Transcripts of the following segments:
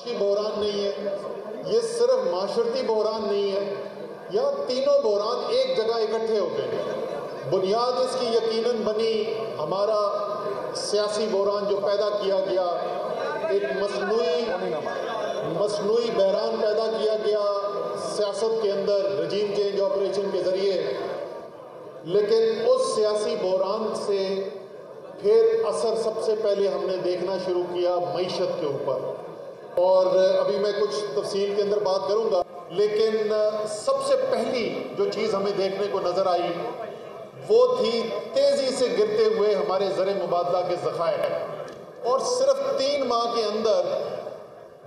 بحران نہیں ہے، یہ صرف معاشرتی بحران نہیں ہے، یا تینوں بحران ایک جگہ اکٹھے ہو گئے۔ بنیاد اس کی یقیناً بنی ہمارا سیاسی بحران جو پیدا کیا گیا، ایک مصنوعی بحران پیدا کیا گیا سیاست کے اندر رجیم چینج آپریشن کے ذریعے، لیکن اس سیاسی بحران سے پھر اثر سب سے پہلے ہم نے دیکھنا شروع کیا معیشت کے اوپر، اور ابھی میں کچھ تفصیل کے اندر بات کروں گا، لیکن سب سے پہلی جو چیز ہمیں دیکھنے کو نظر آئی وہ تھی تیزی سے گرتے ہوئے ہمارے زر مبادلہ کے ذخائر، اور صرف 3 ماہ کے اندر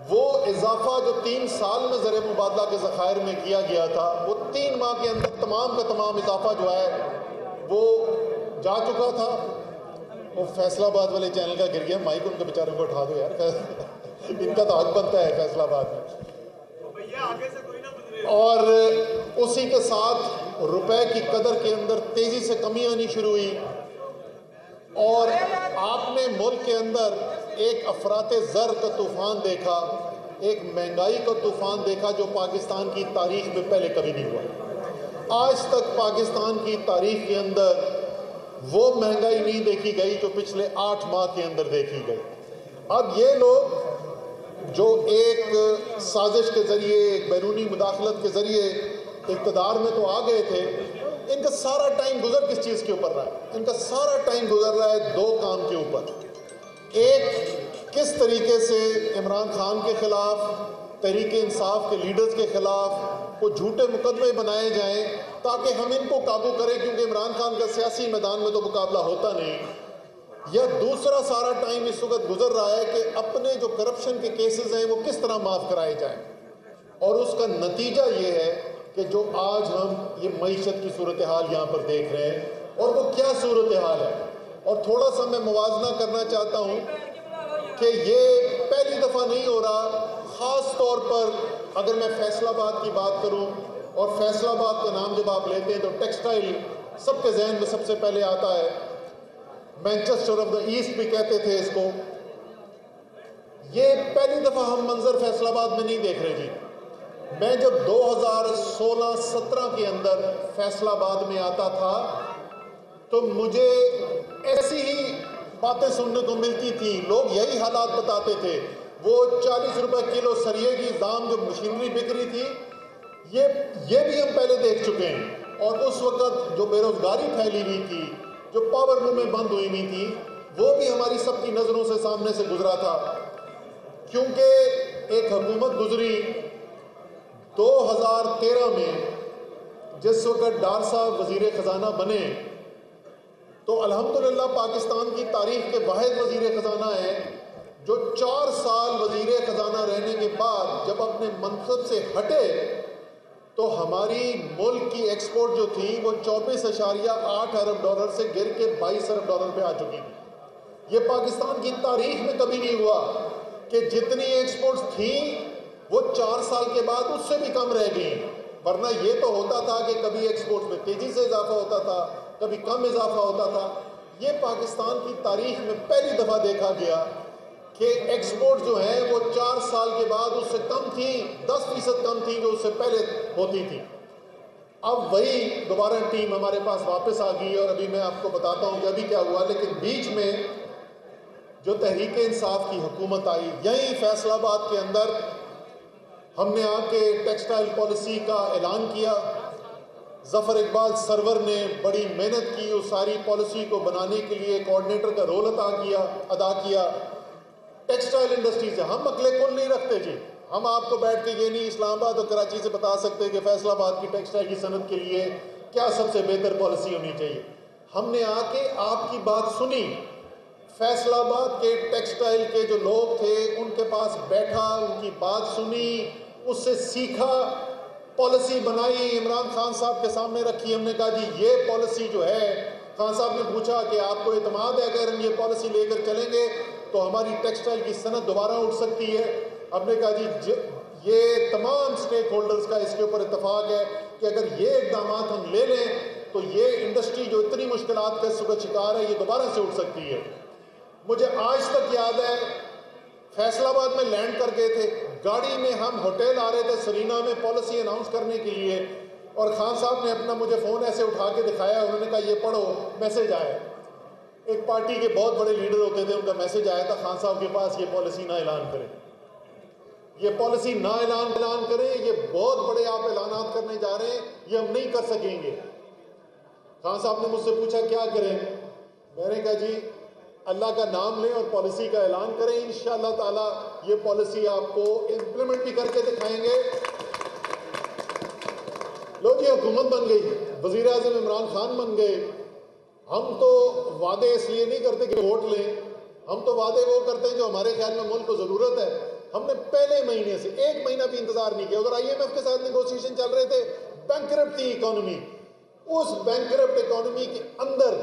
وہ اضافہ جو 3 سال میں زر مبادلہ کے ذخائر میں کیا گیا تھا، وہ 3 ماہ کے اندر تمام کا تمام اضافہ جو ہے وہ جا چکا تھا۔ وہ فیصلہ آباد والے چینل کا گر گیا، مائک ان کے بیچاروں کو اٹھا دو یار، ان کا تو حق بنتا ہے فیصلہ آباد میں۔ اور اسی کے ساتھ روپے کی قدر کے اندر تیزی سے کمی آنی شروع ہوئی، اور آپ نے ملک کے اندر ایک افراط زر کا طوفان دیکھا، ایک مہنگائی کا طوفان دیکھا جو پاکستان کی تاریخ میں پہلے کبھی نہیں ہوا۔ آج تک پاکستان کی تاریخ کے اندر وہ مہنگائی نہیں دیکھی گئی جو پچھلے 8 ماہ کے اندر دیکھی گئی۔ اب یہ لوگ جو ایک سازش کے ذریعے، ایک بیرونی مداخلت کے ذریعے اقتدار میں تو آ گئے تھے، ان کا سارا ٹائم گزر کس چیز کے اوپر رہا ہے؟ ان کا سارا ٹائم گزر رہا ہے 2 کام کے اوپر۔ ایک، کس طریقے سے عمران خان کے خلاف، تحریک انصاف کے لیڈرز کے خلاف وہ جھوٹے مقدمے بنائے جائیں تاکہ ہم ان کو قابو کریں، کیونکہ عمران خان کا سیاسی میدان میں تو مقابلہ ہوتا نہیں۔ یا دوسرا سارا ٹائم اس وقت گزر رہا ہے کہ اپنے جو کرپشن کے کیسز ہیں وہ کس طرح معاف کرائے جائیں، اور اس کا نتیجہ یہ ہے کہ جو آج ہم یہ معیشت کی صورتحال یہاں پر دیکھ رہے ہیں، اور وہ کیا صورتحال ہے۔ اور تھوڑا سا میں موازنہ کرنا چاہتا ہوں کہ یہ پہلی دفعہ نہیں ہو رہا، خاص طور پر اگر میں فیصل آباد کی بات کروں، اور فیصل آباد کا نام جب آپ لیتے ہیں تو ٹیکسٹائل سب کے ذہن میں سب سے پہلے آتا ہے، مینچسٹر آف دا ایسٹ بھی کہتے تھے اس کو۔ یہ پہلی دفعہ ہم منظر فیصل آباد میں نہیں دیکھ رہے جی۔ میں جب 2016-17 کے اندر فیصل آباد میں آتا تھا تو مجھے ایسی ہی باتیں سننے کو ملتی تھی، لوگ یہی حالات بتاتے تھے۔ وہ 40 روپے کلو سریے کی دام جو مشینری بک رہی تھی، یہ بھی ہم پہلے دیکھ چکے ہیں، اور اس وقت جو بے روزگاری پھیلی ہوئی تھی، جو پاور لومیں بند ہوئی ہوئی تھی، وہ بھی ہماری سب کی نظروں سے سامنے سے گزرا تھا، کیونکہ ایک حکومت گزری 2013 میں، جس وقت ڈار صاحب وزیر خزانہ بنے، تو الحمدللہ پاکستان کی تاریخ کے واحد وزیر خزانہ ہیں جو 4 سال وزیر خزانہ رہنے کے بعد جب اپنے منصب سے ہٹے تو ہماری ملک کی ایکسپورٹ جو تھی وہ 24.8 ارب ڈالر سے گر کے 22 ارب ڈالر پہ آ چکی تھی۔ یہ پاکستان کی تاریخ میں کبھی نہیں ہوا کہ جتنی ایکسپورٹس تھیں وہ 4 سال کے بعد اس سے بھی کم رہ گئیں، ورنہ یہ تو ہوتا تھا کہ کبھی ایکسپورٹس میں تیزی سے اضافہ ہوتا تھا، کبھی کم اضافہ ہوتا تھا۔ یہ پاکستان کی تاریخ میں پہلی دفعہ دیکھا گیا کہ ایکسپورٹ جو ہیں وہ 4 سال کے بعد اس سے کم تھی، 10% کم تھی جو اس سے پہلے ہوتی تھی۔ اب وہی دوبارہ ٹیم ہمارے پاس واپس آ گئی، اور ابھی میں آپ کو بتاتا ہوں کہ ابھی کیا ہوا۔ لیکن بیچ میں جو تحریک انصاف کی حکومت آئی، یہیں فیصل آباد کے اندر ہم نے آ کے ٹیکسٹائل پالیسی کا اعلان کیا۔ ظفر اقبال سرور نے بڑی محنت کی اس ساری پالیسی کو بنانے کے لیے، کوآرڈینیٹر کا رول ادا کیا۔ ٹیکسٹائل انڈسٹری سے ہم عقل کل نہیں رکھتے جی، ہم آپ کو بیٹھ کے یہ نہیں اسلام آباد اور کراچی سے بتا سکتے کہ فیصل آباد کی ٹیکسٹائل کی صنعت کے لیے کیا سب سے بہتر پالیسی ہونی چاہیے۔ ہم نے آ کے آپ کی بات سنی، فیصل آباد کے ٹیکسٹائل کے جو لوگ تھے ان کے پاس بیٹھا، ان کی بات سنی، اس سے سیکھا، پالیسی بنائی، عمران خان صاحب کے سامنے رکھی۔ ہم نے کہا جی یہ پالیسی جو ہے، خان صاحب نے پوچھا کہ آپ کو اعتماد ہے اگر ہم یہ پالیسی لے کر چلیں گے تو ہماری ٹیکسٹائل کی صنعت دوبارہ اٹھ سکتی ہے؟ ہم نے کہا جی یہ تمام سٹیک ہولڈرز کا اس کے اوپر اتفاق ہے کہ اگر یہ اقدامات ہم لے لیں تو یہ انڈسٹری جو اتنی مشکلات کا اس وقت شکار ہے یہ دوبارہ سے اٹھ سکتی ہے۔ مجھے آج تک یاد ہے فیصل آباد میں لینڈ کر گئے تھے، گاڑی میں ہم ہوٹل آ رہے تھے سرینا میں پالیسی اناؤنس کرنے کے لیے، اور خان صاحب نے اپنا مجھے فون ایسے اٹھا کے دکھایا، انہوں نے کہا یہ پڑھو میسج آیا۔ ایک پارٹی کے بہت بڑے لیڈر ہوتے تھے، ان کا میسج آیا تھا خان صاحب کے پاس، یہ پالیسی نہ اعلان کریں، یہ پالیسی نہ اعلان کریں، یہ بہت بڑے آپ اعلانات کرنے جا رہے ہیں، یہ ہم نہیں کر سکیں گے۔ خان صاحب نے مجھ سے پوچھا کیا کریں؟ میں نے کہا جی اللہ کا نام لیں اور پالیسی کا اعلان کریں، انشاءاللہ تعالی یہ پالیسی آپ کو امپلیمنٹ بھی کر کے دکھائیں گے۔ لو جی حکومت بن گئی، وزیر اعظم عمران خان بن گئے۔ ہم تو وعدے اس لیے نہیں کرتے کہ ووٹ لیں، ہم تو وعدے وہ کرتے ہیں جو ہمارے خیال میں ملک کو ضرورت ہے۔ ہم نے پہلے مہینے سے 1 مہینہ بھی انتظار نہیں کیا، اگر آئی ایم ایف کے ساتھ نیگوسیشن چل رہے تھے، بینکرپٹ تھی اکانومی، اس بینکرپٹ اکانومی کے اندر